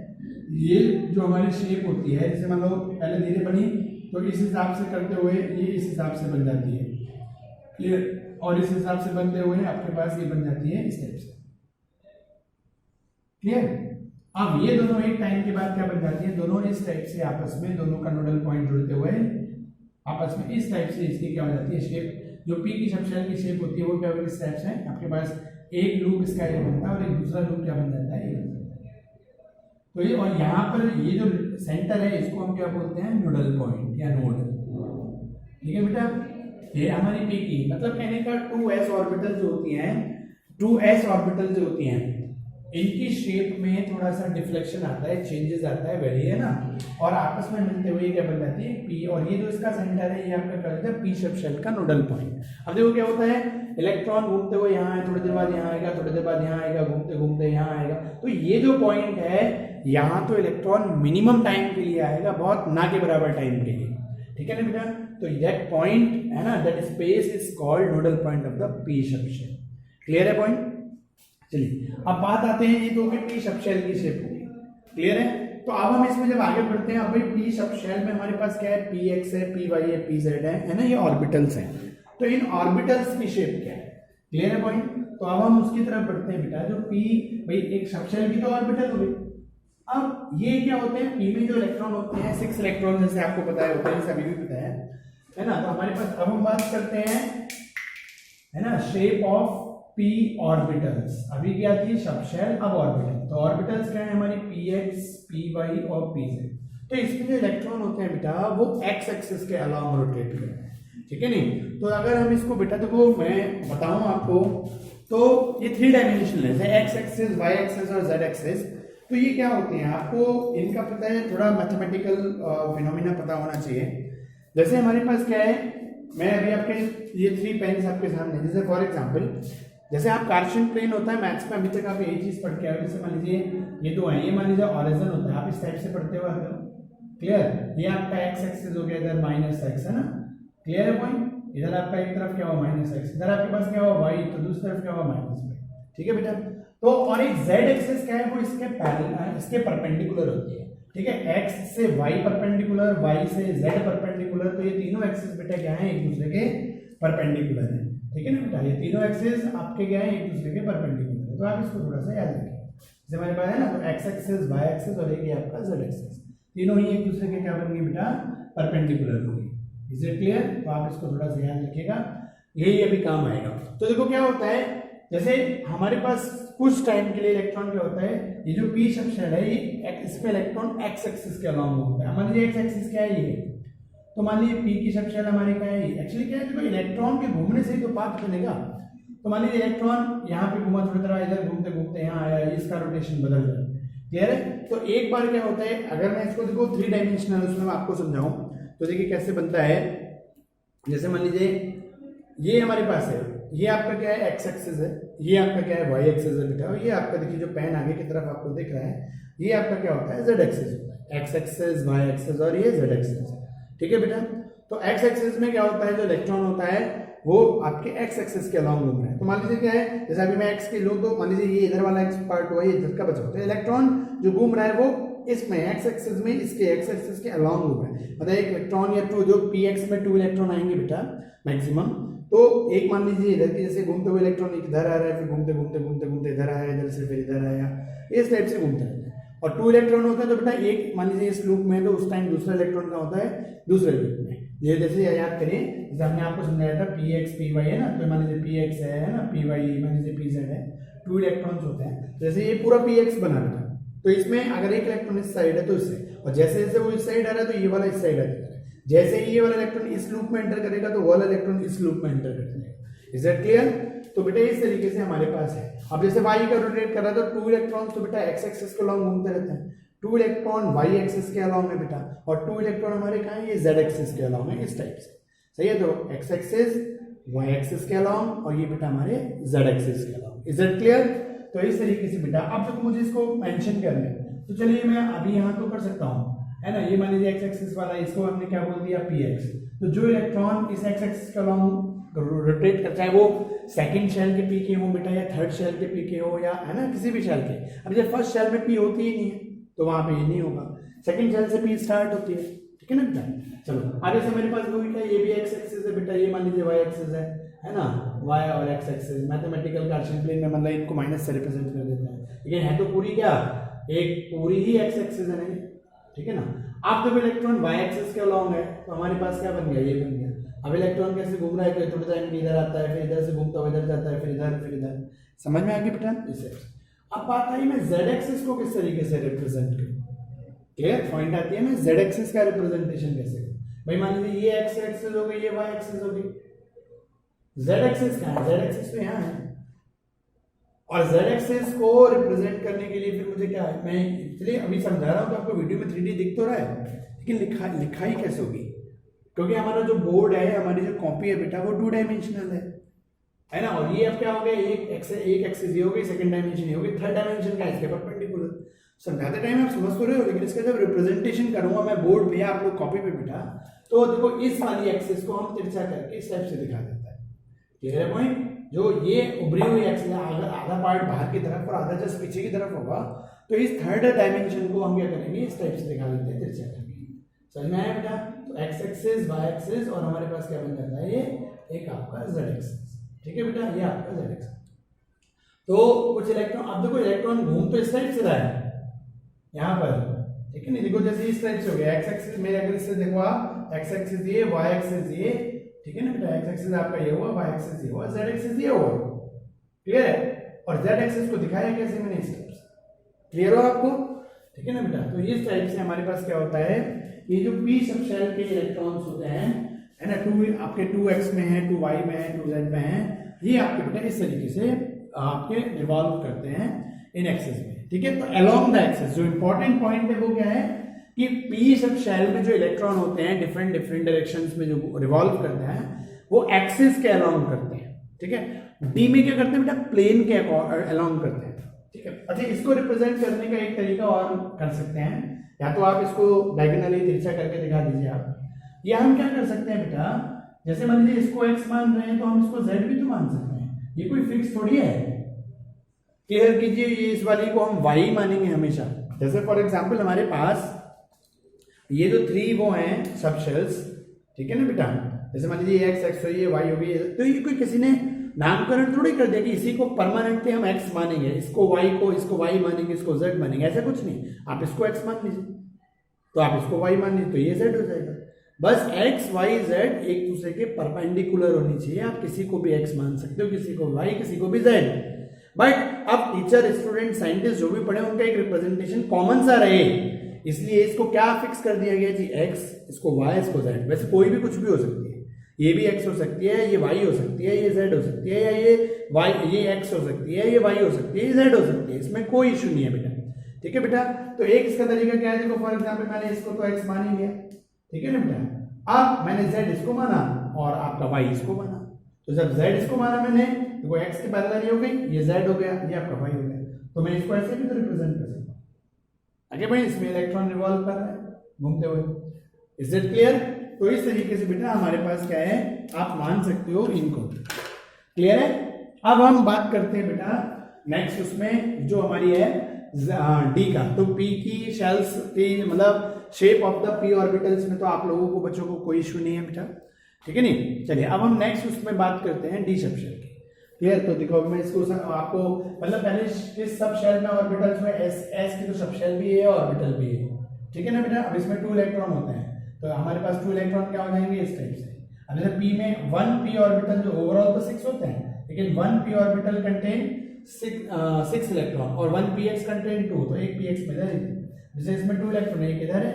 ये जो हमारी शेप होती है जैसे मान लो पहले धीरे बनी तो इस हिसाब से करते हुए ये इस हिसाब से बन जाती है, क्लियर, और इस हिसाब से बनते हुए आपके पास ये बन जाती है इस टाइप से, क्लियर। अब ये दोनों एक टाइम के बाद क्या बन जाती है दोनों इस टाइप से आपस में दोनों का नोडल पॉइंट जुड़ते हुए आपस में इस टाइप से इसकी क्या हो जाती है शेप। जो पी की सबशेल की शेप होती है वो क्या होगी इस टाइप से, आपके पास एक लूप इसका ये बनता है और एक दूसरा लूप क्या बन जाता है ये। तो ये और यहाँ पर ये जो सेंटर है इसको हम क्या बोलते हैं नोडल पॉइंट या नोड, ठीक है बेटा। ये हमारी पी की मतलब कहने का 2s ऑर्बिटल जो होती हैं 2s ऑर्बिटल जो होती हैं इनकी शेप में थोड़ा सा डिफ्लेक्शन आता है, चेंजेस आता है, वेरी है ना, और आपस में मिलते हुए क्या बन जाती है पी, और ये जो इसका सेंटर है ये आपका क्या होता है पी सब शेल का नोडल पॉइंट। अब देखो क्या होता है, इलेक्ट्रॉन घूमते हुए यहाँ है, थोड़ी देर बाद यहाँ आएगा, थोड़ी देर बाद यहाँ आएगा, घूमते घूमते यहाँ आएगा। तो ये जो पॉइंट है यहाँ तो इलेक्ट्रॉन मिनिमम टाइम के लिए आएगा, बहुत ना के बराबर टाइम के लिए, ठीक है ना बेटा। तो दैट पॉइंट है ना, that space is called nodal point of the P sub shell. Clear है पॉइंट? चलिए अब बात आते हैं, ये तो कि पी सब शेल की शेप होगी, क्लियर है। तो अब हम इसमें जब आगे बढ़ते हैं, अब भाई पी सब शेल में हमारे पास क्या है, पी एक्स है, पी वाई है, पी जेड है ना, ये ऑर्बिटल्स हैं। तो इन ऑर्बिटल्स की शेप क्या है, क्लियर है पॉइंट। तो अब हम उसकी तरफ बढ़ते हैं बेटा, जो पी भाई एक सब शेल की तो ऑर्बिटल हो गई। अब ये क्या होते हैं, पी में जो इलेक्ट्रॉन होते हैं 6 इलेक्ट्रॉन जैसे आपको पता है, होते हैं सभी भी पता है ना। तो हमारे पास अब हम बात करते हैं है ना शेप ऑफ पी ऑर्बिटल्स। अभी क्या थी सब शेल, अब ऑर्बिटल। तो ऑर्बिटल्स क्या है हमारी पी एक्स, पी वाई और पी जेड। तो इसमें जो इलेक्ट्रॉन होते हैं बेटा वो एक्स एक्सिस के अलावा रोटेट करते हैं, ठीक है नहीं। तो अगर हम इसको बेटा देखो मैं बताऊं आपको, तो ये 3 डायमेंशनल है, एक्स एक्सिस, वाई एक्सिस और जेड एक्सिस। तो ये क्या होते हैं आपको इनका पता है, थोड़ा मैथमेटिकल फिनोमिना पता होना चाहिए। जैसे हमारे पास क्या है, मैं अभी आपके ये 3 पेन्स आपके सामने, जैसे फॉर एग्जांपल जैसे आप कार्शियन प्लेन होता है मैथ्स में, अभी तक आप यही चीज पढ़ के आए। जैसे मान लीजिए ये 2 है, ये मान लीजिए ऑरिजिन होता है, आप इस टाइप से पढ़ते हुए आते हो, क्लियर। ये आपका एक्स एक्सिस हो गया, इधर माइनस एक्स है ना, क्लियर है पॉइंट। इधर आपका एक तरफ क्या हुआ माइनस एक्स, इधर आपके पास क्या हुआ वाई, तो दूसरी तरफ क्या हुआ माइनस वाई, ठीक है बेटा। तो और एक जेड एक्सिस क्या है, वो इसके पैरेलल, इसके परपेंडिकुलर होती है, ठीक है। एक्स से वाई परपेंडिकुलर, वाई से जेड परपेंडिकुलर। तो ये तीनों एक्सिस बेटा क्या है, एक दूसरे के परपेंडिकुलर है, ठीक है ना बेटा। ये तीनों एक्सिस आपके क्या है, एक दूसरे के परपेंडिकुलर है। तो आप इसको थोड़ा सा याद रखें, जैसे हमारे पास है ना, तो एक्स एक्सिस, वाई एक्सिस और एक ये आपका जेड एक्सिस, तीनों ही एक दूसरे के क्या बनेंगे बेटा, परपेंडिकुलर होंगे। Is it clear? तो आप इसको थोड़ा सा याद रखिएगा, यही अभी काम आएगा। तो देखो क्या होता है, जैसे हमारे पास कुछ टाइम के लिए इलेक्ट्रॉन क्या होता है, ये जो पी सब शेल है ये इस पे इलेक्ट्रॉन एक्स एक्सिस के अलाउंग होता है। मान लीजिए एक्स एक्सिस क्या है ये, तो मान लीजिए पी की सब शेल हमारे क्या है, एक्चुअली क्या है, देखो इलेक्ट्रॉन के घूमने से ही तो पाथ बनेगा। तो मान लीजिए इलेक्ट्रॉन यहाँ पे घूमा, थोड़ी तरह इधर घूमते घूमते यहाँ आया, इसका रोटेशन बदल जाए, क्लियर है। तो एक बार क्या होता है, अगर मैं इसको देखो 3 डायमेंशनल उसमें मैं आपको समझाऊं, तो देखिए कैसे बनता है। जैसे मान लीजिए ये हमारे पास है, ये आपका क्या है एक्स एक्सिस है, ये आपका क्या है वाई एक्सिस है बेटा, और ये आपका देखिए जो पेन आगे की तरफ आपको दिख रहा है, ये आपका क्या होता है जेड एक्सिस होता है, एक्स एक्सिस, वाई एक्सिस और ये जेड एक्सिस, ठीक है बेटा। तो एक्स एक्सिस में क्या होता है, जो इलेक्ट्रॉन होता है वो आपके एक्स एक्सिस के अलाउंग घूम रहा है। तो मान लीजिए क्या है, जैसे अभी मैं एक्स की लूँ, तो मान लीजिए ये इधर वाला एक्स पार्ट हुआ, ये इधर का बचा होता है, इलेक्ट्रॉन जो घूम रहा है वो इसमें एक्स एक्सिस में, इसके एक्स एक्सिस के अलाउंग घूम रहा है। मतलब एक इलेक्ट्रॉन या 2, जो पी एक्स में 2 इलेक्ट्रॉन आएंगे बेटा मैक्सिमम। तो एक मान लीजिए इधर की जैसे घूमते हुए इलेक्ट्रॉन इधर आ रहा है, फिर घूमते घूमते घूमते घूमते इधर आया, इधर से फिर इधर आया, इस टाइप से घूमता रहता है। और 2 इलेक्ट्रॉन होता है, तो बेटा एक मान लीजिए इस लूप में, तो उस टाइम दूसरा इलेक्ट्रॉन का होता है दूसरे लूप में। ये जैसे याद करिए, जैसे हमने आपको समझाया था पी एक्स पी वाई है ना, तो मान लीजिए पी एक्स है ना, पी वाई मान लीजिए पी जेड है, 2 इलेक्ट्रॉन्स होते हैं। जैसे ये पूरा पी एक्स बना बेटा, तो इसमें अगर एक इलेक्ट्रॉन इस साइड है तो इससे, और जैसे जैसे वो इस साइड आ रहा है तो ये वाला इस साइड आ जाएगा। जैसे ही ये वाला इलेक्ट्रॉन इस लूप में एंटर करेगा तो वो वाला इलेक्ट्रॉन इस लूप में एंटर कर जाएगा। Is it clear? तो बेटा इस तरीके से हमारे पास है। अब जैसे वाई का रोटेट कर रहा है तो 2 इलेक्ट्रॉन्स तो बेटा एक्स एक्सिस के अलाउंग घूमते रहते हैं, 2 इलेक्ट्रॉन वाई एक्सिस के अलाउंग है बेटा, और 2 इलेक्ट्रॉन हमारे कहाँ है, ये जेड एक्सिस के अलाउंग है, इस टाइप से, सही है। तो एक्स एक्सिस, वाई एक्सिस के अलाउंग, और ये बेटा हमारे जेड एक्सिस के अलाउंग। Is it clear? तो इस तरीके से बेटा अब तक मुझे इसको मेंशन करना है, तो चलिए मैं अभी यहाँ तो कर सकता हूँ, है ना। ये मान लीजिए एक्स एक्सिस वाला, इसको हमने क्या बोल दिया पी एक्स। तो जो इलेक्ट्रॉन इस एक्स एक्सिस के अलाउंग रोटेट करता है, वो सेकंड शेल के पी के हो बेटा, या थर्ड शेल के पी के हो, या है ना किसी भी शेल के। अब जब फर्स्ट शेल में पी होती ही नहीं है तो वहां पे ये नहीं होगा, सेकंड शेल से पी स्टार्ट होती है, ठीक है ना बेटा। चलो आगे से मेरे पास बेटा ये भी एक्स एक्सिस है बेटा, ये मान लीजिए वाई एक्सिस है ना, वाई और एक्स एक्सिस। मैथमेटिकल कार्शियन प्लेन में मतलब इनको माइनस से रिप्रेजेंट कर देते हैं, लेकिन है तो पूरी क्या, एक पूरी ही एक्स एक्सिस है, नहीं, ठीक है ना। अब जब इलेक्ट्रॉन वाई एक्सिस के अलाउंग है तो हमारे पास क्या बन गया, ये बन गया। अब इलेक्ट्रॉन कैसे घूम रहा है, कोई थोड़ा टाइम इधर आता है, फिर इधर से घूमता हुआ इधर जाता है, फिर इधर, समझ में आ गई बेटा इसे। अब बात आई मैं जेड एक्सिस को किस तरीके से रिप्रेजेंट करूं, क्लियर पॉइंट आती है, मैं जेड एक्सिस का रिप्रेजेंटेशन कैसे करूं। भाई मान लीजिए ये एक्स एक्सिस हो गई, ये वाई एक्सिस हो गई, जेड एक्सिस कहां है, जेड एक्सिस तो यहां है, और z एक्सिस को रिप्रेजेंट करने के लिए फिर मुझे क्या है, मैं इसलिए अभी समझा रहा हूँ कि आपको वीडियो में 3D दिख तो रहा है, लेकिन लिखाई कैसे होगी, क्योंकि हमारा जो बोर्ड है, हमारी जो कॉपी है बेटा, वो 2 डायमेंशनल है ना। और ये अब क्या हो गया, एक एक्सिस ये हो गई, सेकंड डायमेंशन ये हो गई, थर्ड डायमेंशन का इसके परपेंडिकुलर। समझाते टाइम आप समझ तो रहे हो, लेकिन इसका जब रिप्रेजेंटेशन करूंगा मैं बोर्ड पे या आप लोग कॉपी पे बेटा, तो देखो इस वाली एक्सिस को हम तिरछा करके इस टाइप से दिखा देता है। क्लियर है पॉइंट? जो ये उभरी हुई एक्सिस है, अगर आधा पार्ट बाहर की तरफ और आधा जस्ट पीछे की तरफ होगा, तो इस थर्ड डायमेंशन को हम क्या करेंगे, इस टाइप से दिखा देते हैं तिरछा करके। समझ में आया बेटा? तो एक्स एक्सिस, वाई एक्सिस, और हमारे पास क्या बन जाता है, ये एक आपका जेड एक्सिस। ठीक है बेटा, ये आपका जेड एक्सिस। तो कुछ इलेक्ट्रॉन, अब देखो इलेक्ट्रॉन घूम तो इस टाइप से रहा है यहाँ पर, ठीक है नहीं, देखो जैसे इस टाइप से हो गया एक्स एक्सिस, मेरे अगर इससे देखो आप, एक्स एक्सिस ये, वाई एक्सिस ये, ठीक है ना बेटा, एक्स एक्सिस आपका ये हुआ, वाई एक्सिस ये हुआ, जेड एक्सिस ये हुआ। क्लियर है? और जेड एक्सिस को दिखाया कैसे मैंने, इस टाइप से। क्लियर हो आपको? ठीक है ना बेटा? तो इस टाइप से हमारे पास क्या होता है, ये जो पी सब शेल के इलेक्ट्रॉन्स होते हैं, है ना, 2 आपके 2x में है, 2y में है, 2z में है, ये आपके बेटा इस तरीके से आपके रिवॉल्व करते हैं इन एक्सिस में। ठीक है, तो अलोंग द एक्सिस जो इंपॉर्टेंट पॉइंट है वो क्या है कि पी सब शेल में जो इलेक्ट्रॉन होते हैं डिफरेंट डायरेक्शंस में जो रिवॉल्व करते हैं, वो एक्सिस के अलोंग करते हैं। ठीक है, डी में क्या करते हैं बेटा, प्लेन के अलोंग करते हैं। ठीक है, अच्छा इसको रिप्रेजेंट करने का एक तरीका और कर सकते हैं, या तो आप इसको डायगोनली तिरछा करके दिखा दीजिए आप, या हम क्या कर सकते हैं बेटा, जैसे मान लीजिए इसको x मान रहे हैं तो हम इसको z भी तो मान सकते हैं, ये कोई फिक्स थोड़ी है। क्लियर कीजिए, ये इस वाली को हम y मानेंगे हमेशा। जैसे फॉर एग्जांपल हमारे पास ये जो 3 वो हैं सब शेल्स, ठीक है ना बेटा, जैसे मान लीजिए x हो ये y हो गई, तो ये कोई किसी ने नामकरण थोड़ी कर दिया कि इसी को परमानेंटली हम x मानेंगे, इसको y मानेंगे, इसको z मानेंगे, ऐसा कुछ नहीं। आप इसको x मान लीजिए तो आप इसको y मान लीजिए तो ये z हो जाएगा। बस x y z एक दूसरे के परपेंडिकुलर होनी चाहिए, आप किसी को भी x मान सकते हो, किसी को y, किसी को भी z। बट अब टीचर, स्टूडेंट, साइंटिस्ट जो भी पढ़े उनका एक रिप्रेजेंटेशन कॉमन सा रहे, इसलिए इसको क्या फिक्स कर दिया गया जी, x, इसको y, इसको z। वैसे कोई भी कुछ भी हो सकती है, ये भी x हो सकती है, ये y हो सकती है, ये z हो सकती है, या ये x हो सकती है, ये y हो सकती है, ये z हो सकती है, इसमें कोई इशू नहीं है बेटा। ठीक है बेटा, तो एक इसका तरीका क्या है, देखो फॉर एग्जाम्पल मैंने इसको तो x मान ही लिया, ठीक है ना बेटा, अब मैंने z इसको माना और आपका y इसको माना, तो जब z इसको माना मैंने, देखो x की पैरेलल हो गई, ये z हो गया, ये आपका y हो गया, तो मैं इसको ऐसे भी तो रिप्रेजेंट कर सकता हूँ। आगे भाई इसमें इलेक्ट्रॉन रिवॉल्व कर रहा है घूमते हुए। Is it clear? तो इस तरीके से बेटा हमारे पास क्या है, आप मान सकते हो इनको। क्लियर है? अब हम बात करते हैं बेटा नेक्स्ट उसमें जो हमारी है डी का। तो पी की शेल्स की मतलब shape of the P orbitals में तो आप लोगों को बच्चों को कोई इशू नहीं है बेटा, ठीक है नहीं। चलिए अब हम नेक्स्ट उसमें बात करते हैं डी सब शेल की। क्लियर? तो देखो मैं इसको आपको मतलब पहले इस सब शेल में ऑर्बिटल्स में एस की तो सब शेल भी है ऑर्बिटल भी है, ठीक है ना बेटा। अब इसमें 2 इलेक्ट्रॉन होते हैं, तो हमारे पास 2 इलेक्ट्रॉन क्या हो जाएंगे इस टाइप से। अब जैसे पी में 1 पी ऑर्बिटल जो ओवरऑल तो 6 होते हैं, लेकिन 1 पी ऑर्बिटल कंटेन 6 इलेक्ट्रॉन और 1 px कंटेन 2, तो एक px में इधर, जैसे इसमें 2 इलेक्ट्रॉन एक इधर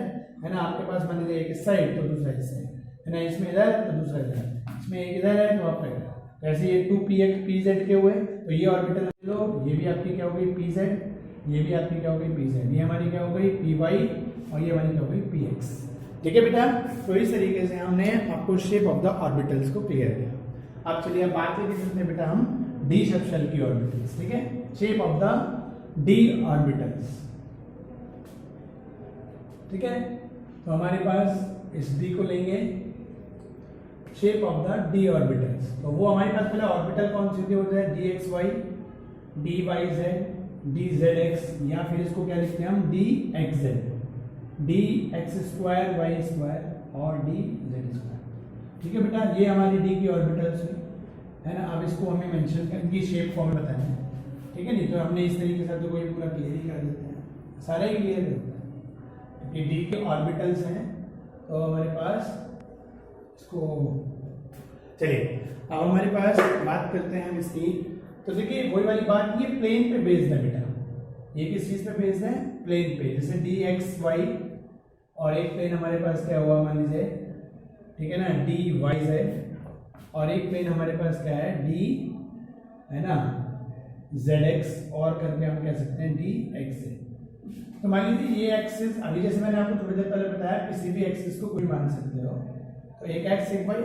है ना, आपके पास मान लीजिए एक इस साइड तो दूसरा इस साइड है ना, इसमें इधर तो दूसरा इधर, इसमें एक इधर है तो आपका इधर, तो ऐसे ये 2 px pz के हुए, तो ये ऑर्बिटल लो, ये भी आपकी क्या हो गई pz, ये भी आपकी क्या हो गई pz, ये हमारी क्या हो गई py और ये हमारी क्या हो गई px। ठीक है बेटा, तो इस तरीके से हमने आपको शेप ऑफ द ऑर्बिटल्स को क्लियर किया। अब चलिए बात करते हैं बेटा हम डी सब शेल की ऑर्बिटल्स, ठीक है, shape of the D orbitals, ठीक है। तो हमारे पास इस डी को लेंगे shape of the D orbitals, तो वो हमारे पास पहले ऑर्बिटल कौन सी होते हैं, D X Y, D Y Z, D Z X, या फिर इसको क्या लिखते हैं हम D X Z, D X square Y square और डी जेड स्क्वायर। ठीक है बेटा, ये हमारी डी की ऑर्बिटल्स है ना। अब इसको हमें मेंशन कर इनकी शेप फॉर्म बताना है, ठीक है नहीं, तो हमने इस तरीके से तो कोई पूरा क्लियर ही कर देते हैं, सारा ही क्लियर करते हैं क्योंकि डी के ऑर्बिटल्स हैं। तो हमारे पास इसको चलिए अब हमारे पास बात करते हैं हम इसकी। तो देखिए वही वाली बात, ये प्लेन पे बेस्ड है बेटा, ये किस चीज पे बेस्ड है, प्लेन पे, जैसे डी एक्स वाई और एक प्लेन हमारे पास क्या हुआ मान लीजिए, ठीक है ना, डी वाई जेड, और एक प्लेन हमारे पास क्या है डी, है ना, ZX और करके हम कह सकते हैं DXZ। तो मान लीजिए ये एक्सिस, अभी जैसे मैंने आपको थोड़ी देर पहले बताया किसी भी एक्सिस को कोई मान सकते हो, तो एक एक्स एक वाई,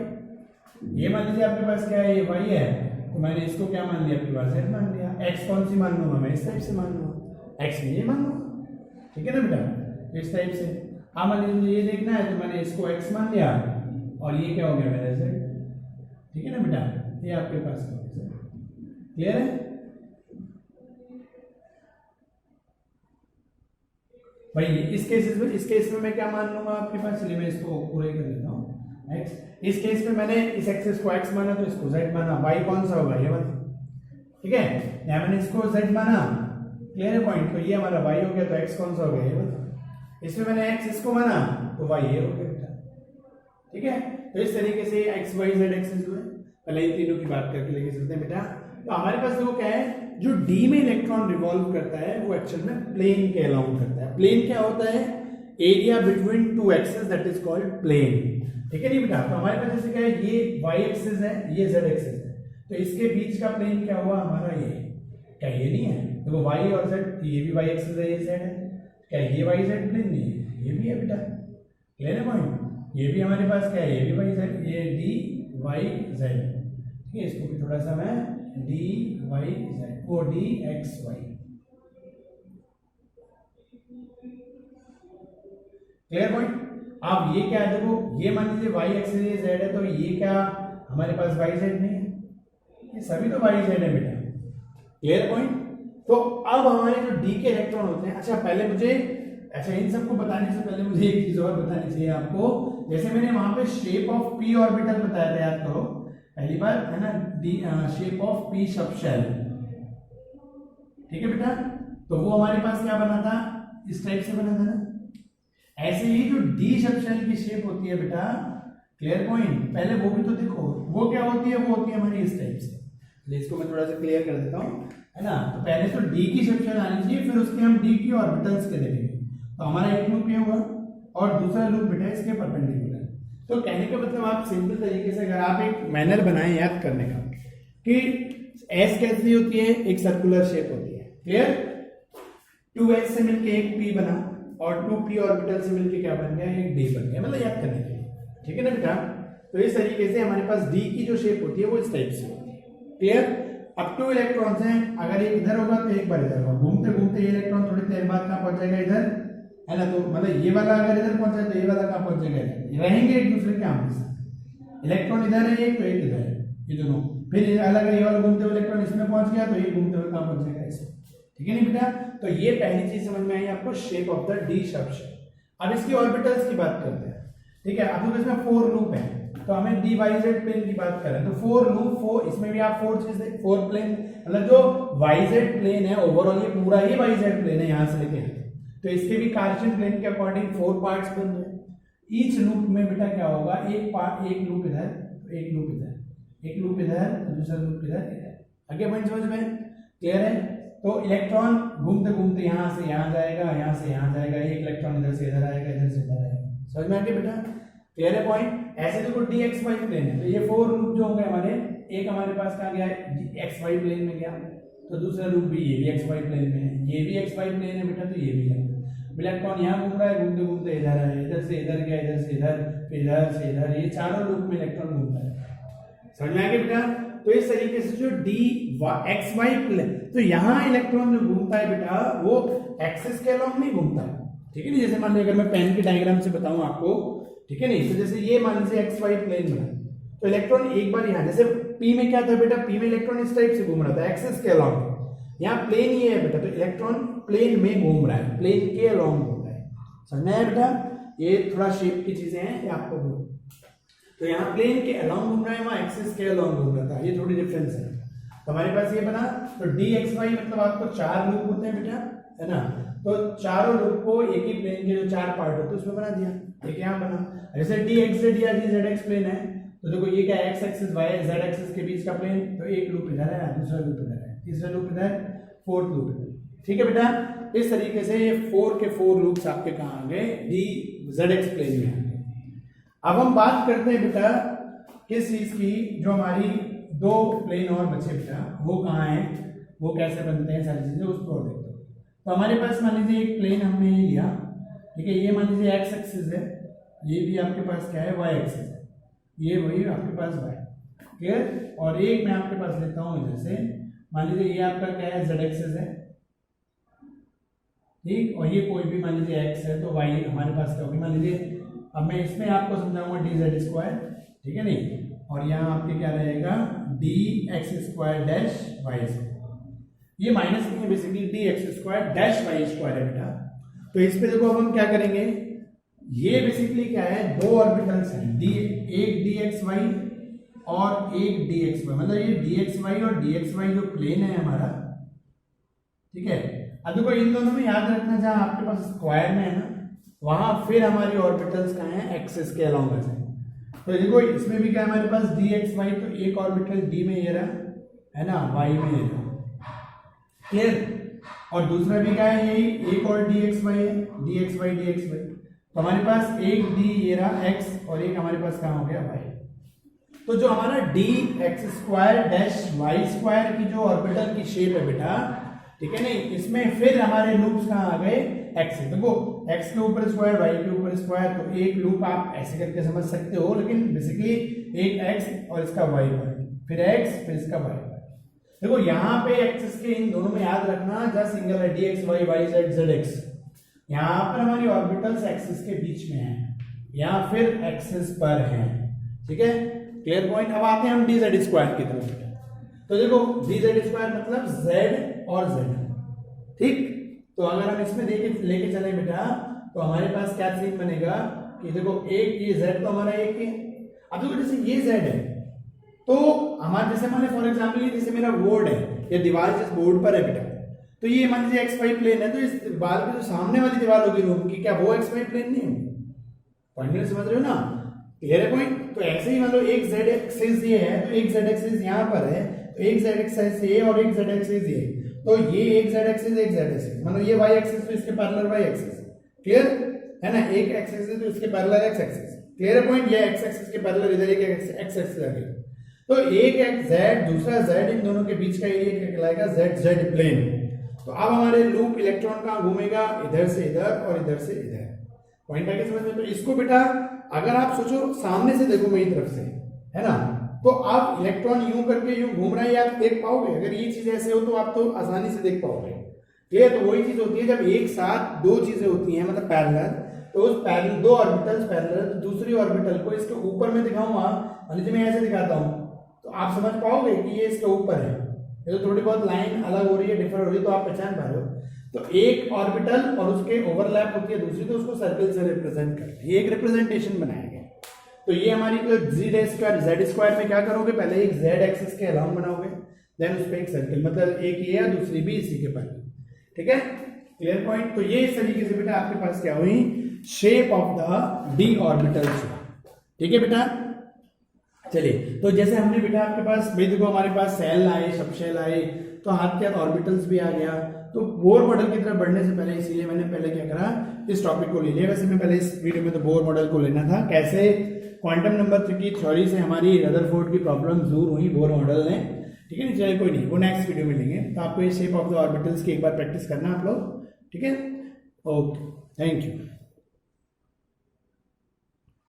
ये मान लीजिए आपके पास क्या है, ये वाई है, तो मैंने इसको क्या मान लिया, आपके पास z मान लिया। एक्स कौन सी मान लूंगा मैं, इस टाइप से मान लूंगा, एक्स में ये मान लूंगा, ठीक है ना बेटा, इस टाइप से। हाँ मान लीजिए मुझे ये देखना है, तो मैंने इसको एक्स मान लिया और ये क्या हो गया मेरा z, ठीक है ना बेटा, ये आपके पास क्लियर है भाई। इस केस में मैं क्या मान लूंगा आपके पास, चलिए मैं इसको पूरे कर लेता हूँ x। इस केस में मैंने इस एक्सिस को x माना तो इसको z माना, y कौन सा होगा, ये वाला, ठीक है। यहाँ मैंने इसको z माना, क्लियर है पॉइंट, तो ये हमारा y हो गया, तो x कौन सा हो गया, ये वाला। इसमें मैंने x इसको माना तो y ये हो गया बेटा, ठीक है। तो इस तरीके से x y z एक्सिस जो है, पहले इन तीनों की बात करके लेके चलते हैं बेटा। तो हमारे पास देखो क्या है, जो d में इलेक्ट्रॉन रिवॉल्व करता है वो एक्चुअल में प्लेन के अलाउंग करता है। प्लेन क्या होता है, area between two axis, that is called plane, ठीक है नहीं बेटा। तो हमारे पास जैसे क्या है, ये y एक्सिस है, ये z एक्सिस है, तो इसके बीच का प्लेन क्या हुआ हमारा, ये क्या, ये नहीं है, देखो y और z, ये भी y एक्सिस है, ये z है, क्या ये y z प्लेन नहीं है, ये भी है बेटा, क्लियर है पॉइंट। ये भी हमारे पास क्या है, ये भी y z, ये d y z, ठीक है। इसको भी थोड़ा सा मैं d y z, वो d x y, clear point. अब ये क्या है, देखो ये मान लीजिए y एक्सिस ये z है, तो ये क्या हमारे पास y z नहीं है, ये सभी तो y z है बेटा, क्लियर पॉइंट। तो अब हमारे जो d के इलेक्ट्रॉन होते हैं, अच्छा पहले मुझे, अच्छा इन सबको बताने से पहले मुझे एक चीज और बतानी चाहिए आपको। जैसे मैंने वहां पे शेप ऑफ p ऑर्बिटल बताया था, याद करो पहली बार है ना, shape of p sub shell, ठीक है बेटा। तो वो हमारे पास क्या बना था, इस टाइप से बना था ना। ऐसे ही जो डी सब शेल की शेप होती है बेटा, क्लियर पॉइंट, पहले वो भी तो देखो, वो क्या होती है, वो होती है हमारी इस टाइप से। इसको मैं थोड़ा सा क्लियर कर देता हूँ, है ना। तो पहले तो डी की सब शेल आनी चाहिए, फिर उसके हम डी की ऑर्बिटल्स के देखेंगे। तो हमारा एक लूप ये हुआ और दूसरा लूप बेटा इसके परपेंडिकुलर। तो कहने का मतलब आप सिंपल तरीके से अगर आप एक मैनर बनाए याद करने का कि एस कैसी होती है, एक सर्कुलर शेप होती है, क्लियर। 2s से मिलके एक p बना और 2p ऑर्बिटल से मिलके क्या बन गया, एक d बन गया, मतलब याद करने के लिए, ठीक है ना बेटा। तो इस तरीके से हमारे पास d की जो शेप होती है वो इस टाइप से होती है, क्लियर। अब 2 इलेक्ट्रॉन्स हैं, अगर एक इधर होगा तो एक बार इधर होगा, घूमते घूमते ये इलेक्ट्रॉन थोड़ी देर बाद कहाँ पहुंच जाएगा, इधर, है ना। तो मतलब ये वाला अगर इधर पहुंचा तो ये वाला कहाँ पहुंच जाएगा, इधर, रहेंगे एक दूसरे के आमने सामने। इलेक्ट्रॉन इधर है एक, तो एक इधर है, ये दोनों, फिर अलग ये वाला घूमते हुए इलेक्ट्रॉन इसमें पहुंच गया, तो ये घूमते हुए कहाँ पहुंच जाएगा, इसमें, ठीक है नहीं बेटा। तो ये पहली चीज समझ में आई आपको, shape of the D sub shell. अब इसकी ऑर्बिटल्स की बात करते हैं, ठीक है। अब इसमें 4 लूप है, तो हमें डी वाई जेड प्लेन की बात करें तो 4 लूप, 4, इसमें भी आप 4 चीज, 4 प्लेन, मतलब जो वाई जेड प्लेन है ओवरऑल ये पूरा ही वाई जेड प्लेन है, यहां से लेके यहाँ, तो इसके भी कार्टेशियन प्लेन के अकॉर्डिंग 4 पार्ट्स बन रहे। ईच लूप में बेटा क्या होगा, एक लूप इधर, एक लूप इधर, एक लूप इधर, दूसरा लूप इधर, आगे पॉइंट समझ में क्लियर है। तो इलेक्ट्रॉन घूमते घूमते यहाँ से यहाँ जाएगा, यहाँ से यहाँ जाएगा, एक इलेक्ट्रॉन इधर से इधर आएगा, इधर से इधर आएगा, समझ में आ गया बेटा, क्लियर है पॉइंट। ऐसे देखो डी एक्स वाई प्लेन है, तो ये 4 लूप जो होंगे हमारे, एक हमारे पास कहाँ गया है, एक्स वाई प्लेन में गया, तो दूसरा लूप भी ये भी एक्स वाई प्लेन में है, ये भी एक्स वाई प्लेन है बेटा, तो ये भी है। इलेक्ट्रॉन यहाँ घूम रहा है, घूमते घूमते इधर है, इधर से इधर गया, इधर से इधर, फिर इधर से इधर, ये चारों लूप में इलेक्ट्रॉन घूमता है, समझ में आ गया बेटा। तो इस तरीके से जो डी एक्स वाई प्लेन, तो यहाँ इलेक्ट्रॉन जो घूमता है बेटा वो एक्सिस के अलोंग नहीं घूमता, ठीक है नहीं। जैसे मान लीजिए अगर मैं पेन के डायग्राम से बताऊं आपको, ठीक है नहीं, तो जैसे ये मान लीजिए एक्स वाई प्लेन में, तो इलेक्ट्रॉन एक बार यहाँ, जैसे पी में क्या था बेटा, पी में इलेक्ट्रॉन इस टाइप से घूम रहा था एक्सिस के अलोंग, यहाँ प्लेन ये है बेटा, तो इलेक्ट्रॉन प्लेन में घूम रहा है, प्लेन के अलोंग घूम रहा है, समझ में आया बेटा। ये थोड़ा शेप की चीजें हैं ये आपको, तो यहाँ प्लेन के अलोंग घूम रहा है, वहाँ एक्सिस के अलोंग घूम रहा था, ये थोड़ी डिफरेंस है। तो हमारे पास ये बना, तो डी एक्स वाई मतलब आपको 4 लूप होते हैं बेटा, है ना। तो चारों लूप को एक ही प्लेन के जो 4 पार्ट होते हैं उसमें बना दिया, एक यहाँ बना। जैसे डी एक्स जेड या डी जेड एक्स प्लेन है, तो देखो ये क्या X axis Y Z axis के बीच का प्लेन, तो एक लूप इधर है, दूसरा लूप इधर है, तीसरा लूप इधर, फोर्थ लूप इधर, ठीक है बेटा। इस तरीके से ये 4 के 4 लूप्स आपके कहाँ आ गए, डी जेड एक्स प्लेन में आ गए। अब हम बात करते हैं बेटा किस चीज की, जो हमारी 2 प्लेन और बचे बेटा, वो कहाँ है, वो कैसे बनते हैं सारी चीजें उसको और देखते हो। तो हमारे पास मान लीजिए एक प्लेन हमने ये लिया, ठीक है, ये मान लीजिए एक्स एक्सिस है, ये भी आपके पास क्या है वाई एक्सिस है, ये वही आपके पास वाई, क्लियर। और एक मैं आपके पास लेता हूँ इधर से, मान लीजिए ये आपका क्या है जेड एक्सिस है, ठीक, और ये कोई भी मान लीजिए एक्स है, तो वाई हमारे पास क्या होगी, मान लीजिए अब मैं इसमें आपको समझाऊंगा डी जेड स्क्वायर, ठीक है नहीं, और यहाँ आपके क्या रहेगा D X square dash Y square, ये माइनस नहीं है basically, D X square dash Y square है बेटा। तो इस पे देखो अब हम क्या करेंगे, ये बेसिकली क्या है, दो ऑर्बिटल्स हैं, डी एक डी एक्स वाई और एक डी एक्स वाई, मतलब ये डी एक्स वाई और डी एक्स वाई जो प्लेन है हमारा, ठीक है। अब देखो इन दोनों में याद रखना, जहां आपके पास स्क्वायर में है ना, वहां फिर हमारी ऑर्बिटल्स कहाँ हैं, एक्सिस के अलोंग है। तो देखो इसमें भी क्या है हमारे पास डी एक्स वाई, तो एक ऑर्बिटल डी में ये रहा है ना, वाई में ये रहा, क्लियर। और दूसरा भी क्या है, यही एक और डी एक्स वाई है, D X Y D X Y, तो हमारे पास एक डी ये रहा एक्स और एक हमारे पास कहाँ हो गया वाई। तो जो हमारा D X square dash Y square की जो ऑर्बिटल की शेप है बेटा, ठीक है नहीं, इसमें फिर हमारे लूप्स कहाँ आ गए, एक्स है। देखो एक्स के ऊपर स्क्वायर वाई के ऊपर स्क्वायर, तो एक लूप आप ऐसे करके समझ सकते हो, लेकिन बेसिकली एक एक्स और इसका वाई पर, फिर एक्स फिर इसका वाई पर। देखो यहाँ पे एक्सिस के इन दोनों में याद रखना, जस्ट सिंगल है D X Y Y Z Z X, यहाँ पर हमारी ऑर्बिटल्स एक्सिस के बीच में है या फिर एक्सिस पर है, ठीक है, क्लियर पॉइंट। अब आते हैं हम डी जेड स्क्वायर की तरफ। तो देखो डी जेड स्क्वायर मतलब जेड और जेड, ठीक। तो अगर हम इसमें लेके चले बेटा, तो हमारे पास क्या सीन बनेगा कि देखो एक ये जेड तो हमारा एक है, अब देखो जैसे ये जेड है, तो हमारे जैसे मान फॉर एग्जाम्पल ये जैसे मेरा बोर्ड है, ये दीवार जिस बोर्ड पर है बेटा, तो ये मान लीजिए एक्स वाई प्लेन है, तो इस दीवार की जो सामने वाली दीवार होगी रूम की, क्या वो एक्स वाई प्लेन नहीं होगी? पॉइंट समझ रहे हो ना, क्लियर है पॉइंट। तो ऐसे ही मतलब एक जेड एक्सिस ये है, तो एक जेड एक्सिस यहाँ पर है, तो एक जेड एक्सिस ये और एक जेड एक्सिस ये, तो ये एक जेड एक्सिस एक जेड एक्सिस, मतलब ये वाई एक्सिस तो इसके पैरेलल वाई एक्सिस, क्लियर है ना, एक एक्सिस है तो इसके पैरेलल एक्स एक्सिस, क्लियर है पॉइंट। ये एक्स एक्सिस के पैरेलल इधर एक एक्स एक्सिस आ गई, तो एक जेड दूसरा जेड, इन दोनों के बीच का एरिया क्या कहलाएगा, जेड जेड प्लेन। तो अब हमारे लूप इलेक्ट्रॉन कहाँ घूमेगा, इधर से इधर और इधर से इधर, पॉइंट आगे समझ में। तो इसको बेटा अगर आप सोचो सामने से देखो मेरी तरफ से, है ना, तो आप इलेक्ट्रॉन यूं करके यूं घूम रहा है, आप देख पाओगे, अगर ये चीज ऐसे हो तो आप तो आसानी से देख पाओगे, क्लियर। तो वही चीज होती है जब एक साथ दो चीजें होती हैं, मतलब पैरेलल, तो उस पैरेलल दो ऑर्बिटल्स पैरेलल, तो दूसरी ऑर्बिटल को इसके ऊपर में दिखाऊंगा, मान लीजिए मैं ऐसे दिखाता हूं, तो आप समझ पाओगे कि ये इसके ऊपर है, ये तो थोड़ी बहुत लाइन अलग हो रही है, डिफर हो रही है, तो आप पहचान पा रहे हो। तो एक ऑर्बिटल और उसके ओवरलैप होती है दूसरी, तो उसको सर्कल से रिप्रेजेंट करते हैं, ये एक रिप्रेजेंटेशन बनाया गया। तो ये हमारी तो जेड स्क्वायर में क्या करोगे, पहले एक जेड एक्सिस के अलाउंग बनाओगे, देन उस पर एक सर्कल, मतलब एक ये या दूसरी भी इसी के पर, ठीक है, क्लियर पॉइंट। तो ये इस तरीके से बेटा आपके पास क्या हुई, shape of the D orbitals, ठीक है बेटा। चलिए, तो जैसे हमने बेटा आपके पास भाई देखो हमारे पास सेल आए, सब शेल आए, तो हाथ के ऑर्बिटल्स भी आ गया। तो बोर मॉडल की तरफ बढ़ने से पहले इसीलिए मैंने पहले क्या करा, इस टॉपिक को ले लिया। वैसे मैं पहले इस वीडियो में तो बोर मॉडल को लेना था, कैसे क्वांटम नंबर की थ्योरी से हमारी रदरफोर्ड की प्रॉब्लम दूर हुई बोर मॉडल ने, ठीक है। चलिए कोई नहीं, वो नेक्स्ट वीडियो में लेंगे। तो आपको ये शेप ऑफ द ऑर्बिटल्स की एक बार प्रैक्टिस करना आप लोग, ठीक है। Okay, thank you.